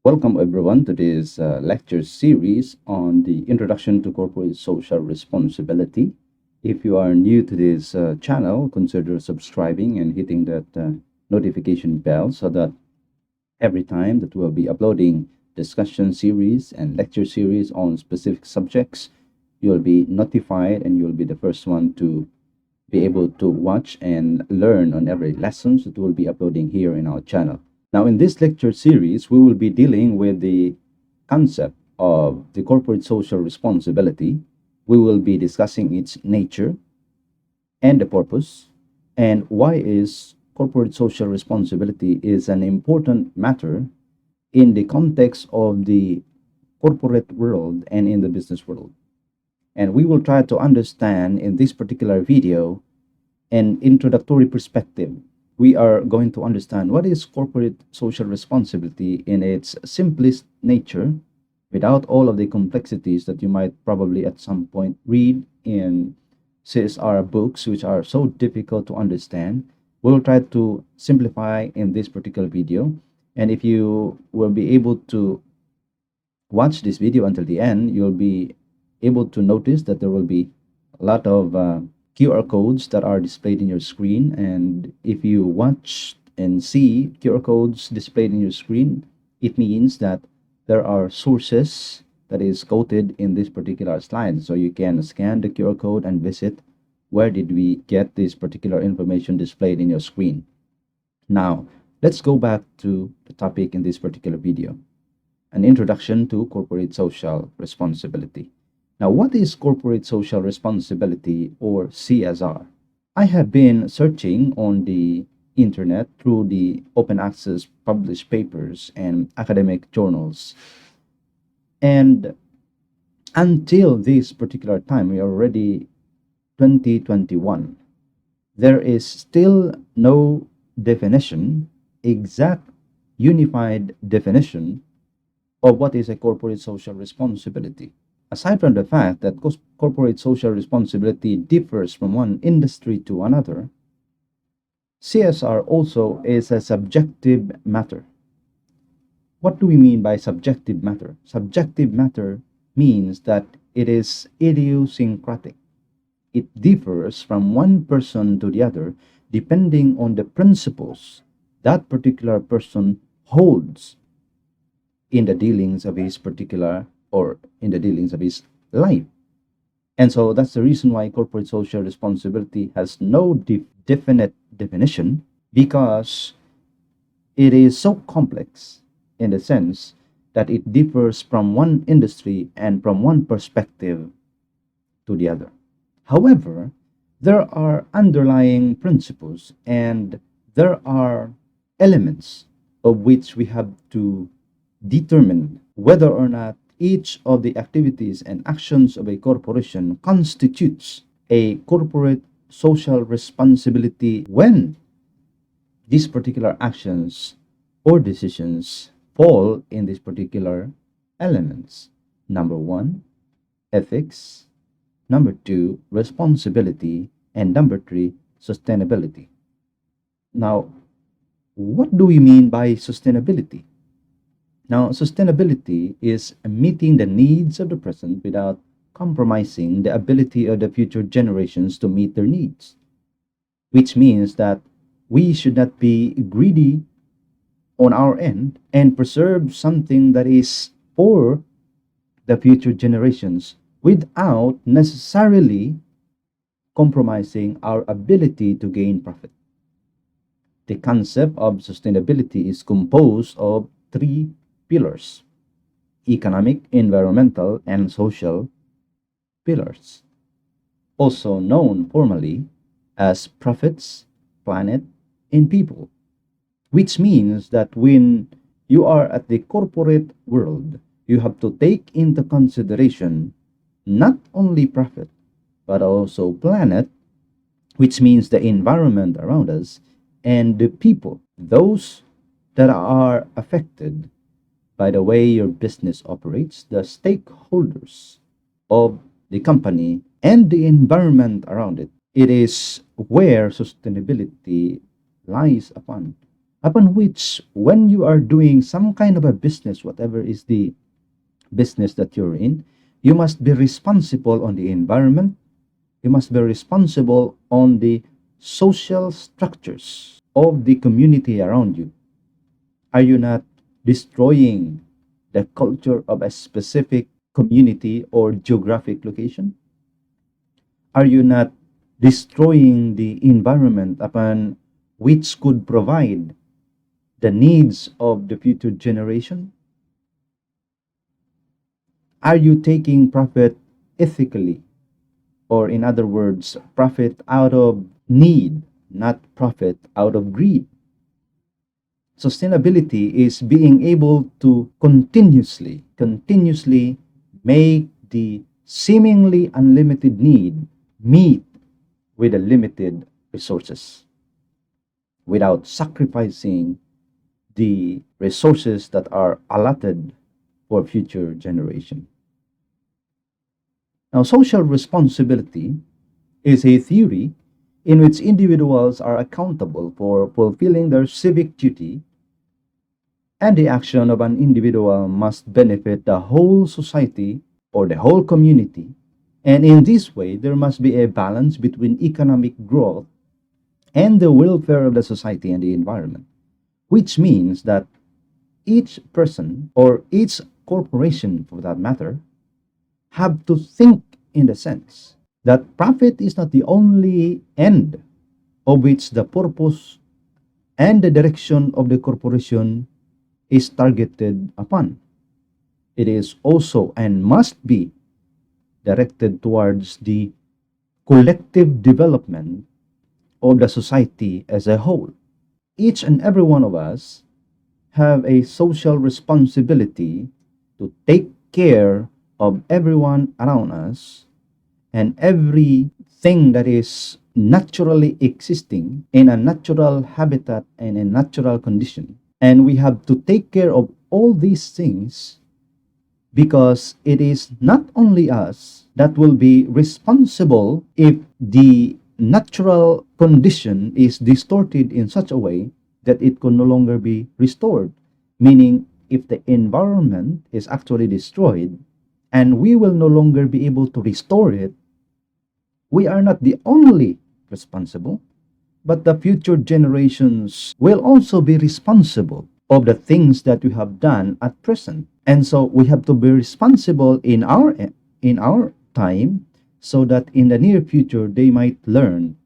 Welcome everyone to this lecture series on the Introduction to Corporate Social Responsibility. If you are new to this channel, consider subscribing and hitting that notification bell so that every time that we'll be uploading discussion series and lecture series on specific subjects, you'll be notified and you'll be the first one to be able to watch and learn on every lessons that we'll be uploading here in our channel. Now, in this lecture series, we will be dealing with the concept of the corporate social responsibility. We will be discussing its nature and the purpose, and why is corporate social responsibility is an important matter in the context of the corporate world and in the business world. And we will try to understand in this particular video an introductory perspective. We are going to understand what is corporate social responsibility in its simplest nature without all of the complexities that you might probably at some point read in CSR books, which are so difficult to understand. We'll try to simplify in this particular video. And if you will be able to watch this video until the end, you'll be able to notice that there will be a lot of QR codes that are displayed in your screen. And if you watch and see QR codes displayed in your screen, it means that there are sources that is quoted in this particular slide. So you can scan the QR code and visit where did we get this particular information displayed in your screen. Now, let's go back to the topic in this particular video, an introduction to corporate social responsibility. Now, what is corporate social responsibility or CSR? I have been searching on the internet through the open access published papers and academic journals. And until this particular time, we are already 2021, there is still no definition, exact unified definition of what is a corporate social responsibility. Aside from the fact that corporate social responsibility differs from one industry to another, CSR also is a subjective matter. What do we mean by subjective matter? Subjective matter means that it is idiosyncratic. It differs from one person to the other depending on the principles that particular person holds in the dealings of his particular or in the dealings of his life. And so that's the reason why corporate social responsibility has no definite definition, because it is so complex in the sense that it differs from one industry and from one perspective to the other. However, there are underlying principles and there are elements of which we have to determine whether or not each of the activities and actions of a corporation constitutes a corporate social responsibility when these particular actions or decisions fall in these particular elements. Number one, ethics. Number two, responsibility. And number three, sustainability. Now, what do we mean by sustainability? Now, sustainability is meeting the needs of the present without compromising the ability of the future generations to meet their needs, which means that we should not be greedy on our end and preserve something that is for the future generations without necessarily compromising our ability to gain profit. The concept of sustainability is composed of three pillars: economic, environmental, and social pillars, also known formally as profits, planet, and people, which means that when you are at the corporate world, you have to take into consideration not only profit, but also planet, which means the environment around us, and the people, those that are affected by the way your business operates, the stakeholders of the company, and the environment around it. It is where sustainability lies upon. upon which, when you are doing some kind of a business, whatever is the business that you're in, you must be responsible on the environment, you must be responsible on the social structures of the community around you. Are you not destroying the culture of a specific community or geographic location? Are you not destroying the environment upon which could provide the needs of the future generation? Are you taking profit ethically? Or, in other words, profit out of need, not profit out of greed? Sustainability is being able to continuously make the seemingly unlimited need meet with the limited resources without sacrificing the resources that are allotted for future generation. Now, social responsibility is a theory in which individuals are accountable for fulfilling their civic duty, and the action of an individual must benefit the whole society or the whole community. And in this way, there must be a balance between economic growth and the welfare of the society and the environment, which means that each person or each corporation, for that matter, have to think in the sense that profit is not the only end of which the purpose and the direction of the corporation is targeted upon. It is also and must be directed towards the collective development of the society as a whole. Each and every one of us have a social responsibility to take care of everyone around us and everything that is naturally existing in a natural habitat and a natural condition. And we have to take care of all these things because it is not only us that will be responsible if the natural condition is distorted in such a way that it can no longer be restored. Meaning, if the environment is actually destroyed and we will no longer be able to restore it, we are not the only responsible, but the future generations will also be responsible of the things that we have done at present. And so we have to be responsible in our time so that in the near future they might learn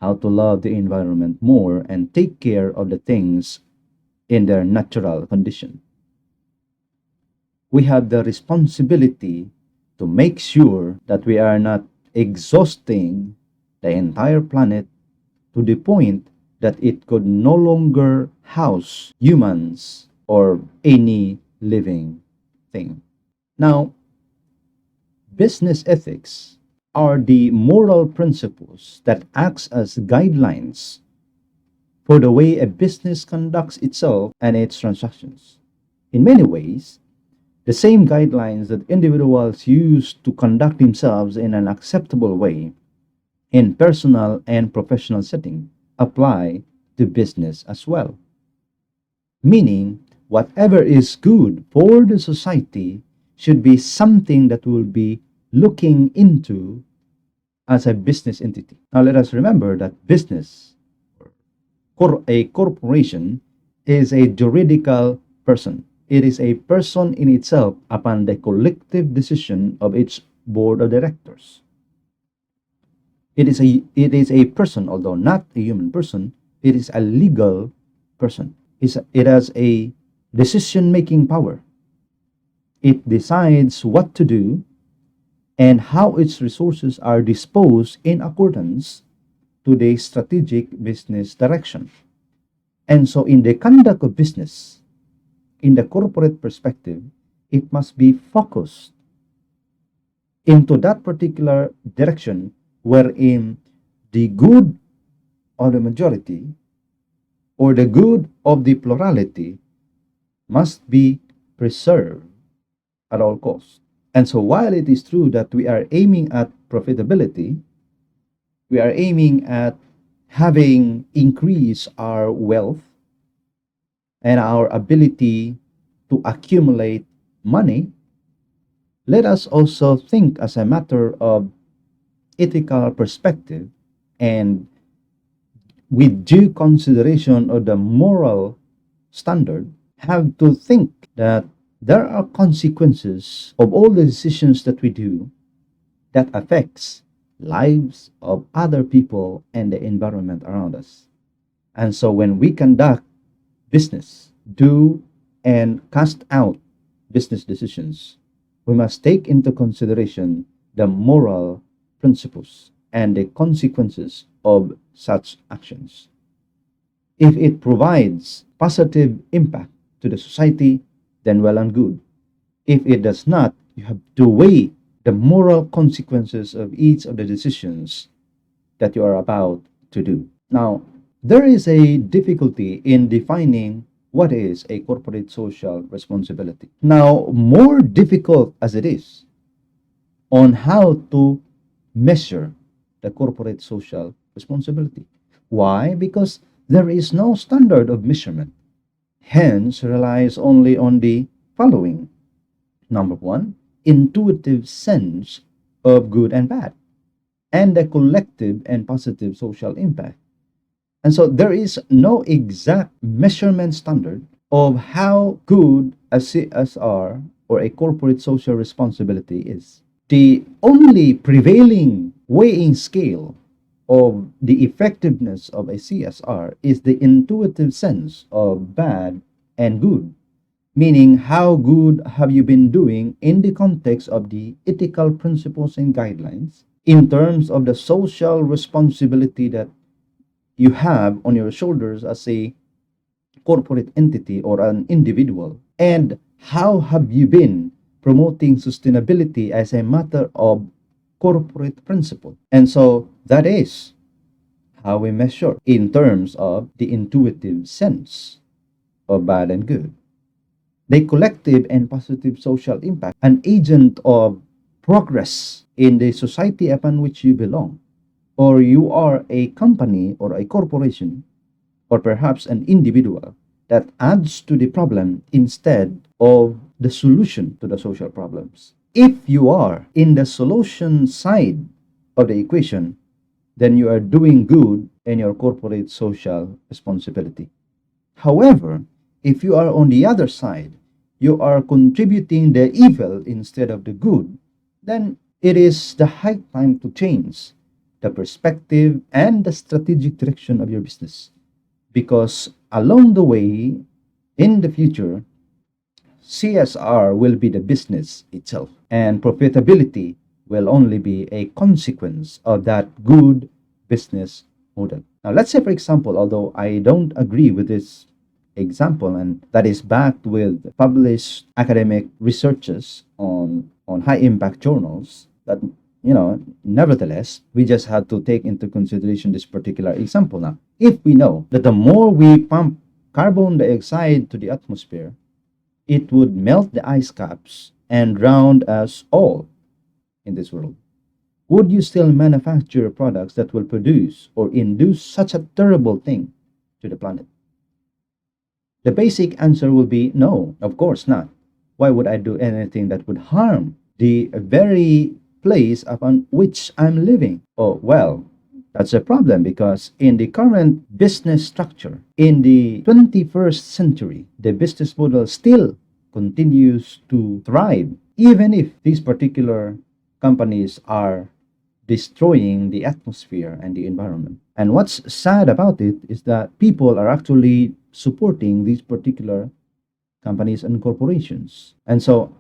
how to love the environment more and take care of the things in their natural condition. We have the responsibility to make sure that we are not exhausting the entire planet to the point that it could no longer house humans or any living thing. Now, business ethics are the moral principles that acts as guidelines for the way a business conducts itself and its transactions. In many ways, the same guidelines that individuals use to conduct themselves in an acceptable way in personal and professional setting apply to business as well. Meaning, whatever is good for the society should be something that we'll be looking into as a business entity. Now, let us remember that business, a corporation, is a juridical person. It is a person in itself upon the collective decision of its board of directors. It is a person, although not a human person. It is a legal person. It has a decision-making power. It decides what to do and how its resources are disposed in accordance to the strategic business direction. And so in the conduct of business, in the corporate perspective, it must be focused into that particular direction wherein the good of the majority or the good of the plurality must be preserved at all costs. And so while it is true that we are aiming at profitability, we are aiming at having increased our wealth and our ability to accumulate money, let us also think as a matter of ethical perspective and with due consideration of the moral standard, have to think that there are consequences of all the decisions that we do that affects lives of other people and the environment around us. And so when we conduct business, do and cast out business decisions, we must take into consideration the moral principles and the consequences of such actions. If it provides positive impact to the society, then well and good. If it does not, you have to weigh the moral consequences of each of the decisions that you are about to do. Now, there is a difficulty in defining what is a corporate social responsibility. Now, more difficult as it is on how to measure the corporate social responsibility. Why? Because there is no standard of measurement. Hence, relies only on the following. Number one, intuitive sense of good and bad, and the collective and positive social impact. And so there is no exact measurement standard of how good a CSR or a corporate social responsibility is. The only prevailing weighing scale of the effectiveness of a CSR is the intuitive sense of bad and good, meaning how good have you been doing in the context of the ethical principles and guidelines in terms of the social responsibility that you have on your shoulders as a corporate entity or an individual, and how have you been promoting sustainability as a matter of corporate principle. And so that is how we measure in terms of the intuitive sense of bad and good. The collective and positive social impact, an agent of progress in the society upon which you belong, or you are a company or a corporation, or perhaps an individual that adds to the problem instead of the solution to the social problems. If you are in the solution side of the equation, then you are doing good in your corporate social responsibility. However, if you are on the other side, you are contributing the evil instead of the good, then it is the high time to change the perspective and the strategic direction of your business. Because along the way, in the future, CSR will be the business itself, and profitability will only be a consequence of that good business model. Now, let's say, for example, although I don't agree with this example, and that is backed with published academic researches on high impact journals, that nevertheless, we just had to take into consideration this particular example. Now, if we know that the more we pump carbon dioxide to the atmosphere, it would melt the ice caps and drown us all in this world, would you still manufacture products that will produce or induce such a terrible thing to the planet? The basic answer will be no, of course not. Why would I do anything that would harm the very place upon which I'm living? Oh, well, that's a problem, because in the current business structure, in the 21st century, the business model still continues to thrive, even if these particular companies are destroying the atmosphere and the environment. And what's sad about it is that people are actually supporting these particular companies and corporations. And so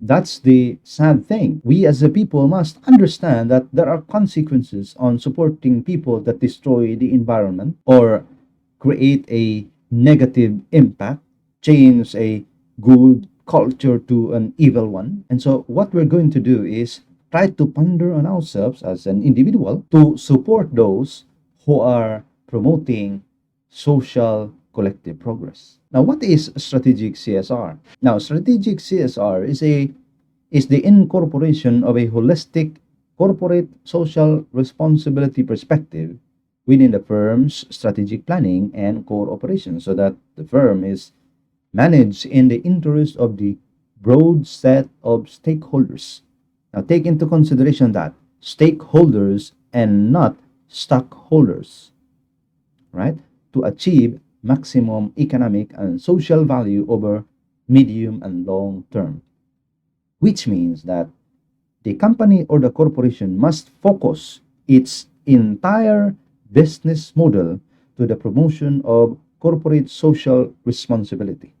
that's the sad thing. We as a people must understand that there are consequences on supporting people that destroy the environment or create a negative impact, change a good culture to an evil one. And so what we're going to do is try to ponder on ourselves as an individual to support those who are promoting social collective progress. Now, what is strategic CSR? Now, strategic CSR is the incorporation of a holistic corporate social responsibility perspective within the firm's strategic planning and core operations, so that the firm is managed in the interest of the broad set of stakeholders. Now, take into consideration that stakeholders and not stockholders, right? To achieve maximum economic and social value over medium and long term, which means that the company or the corporation must focus its entire business model to the promotion of corporate social responsibility.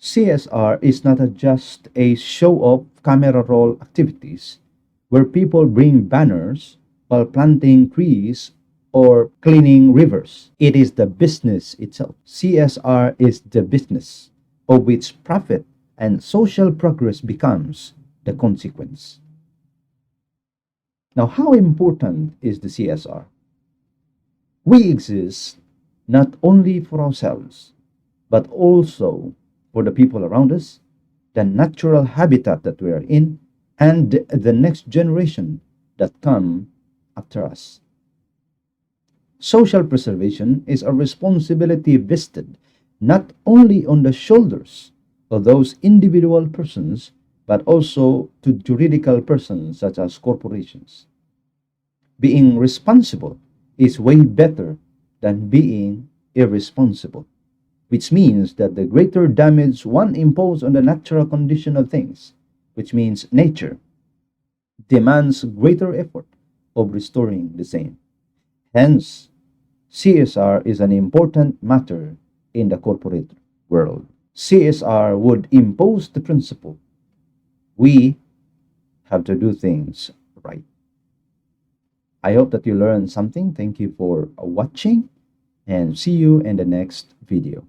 CSR is not just a show of camera roll activities where people bring banners while planting trees or cleaning rivers. It is the business itself. CSR is the business of which profit and social progress becomes the consequence. Now, how important is the CSR? We exist not only for ourselves, but also for the people around us, the natural habitat that we are in, and the next generation that come after us. Social preservation is a responsibility vested not only on the shoulders of those individual persons, but also to juridical persons such as corporations. Being responsible is way better than being irresponsible, which means that the greater damage one imposes on the natural condition of things, which means nature, demands greater effort of restoring the same. Hence, CSR is an important matter in the corporate world. CSR would impose the principle we have to do things right. I hope that you learned something. Thank you for watching and see you in the next video.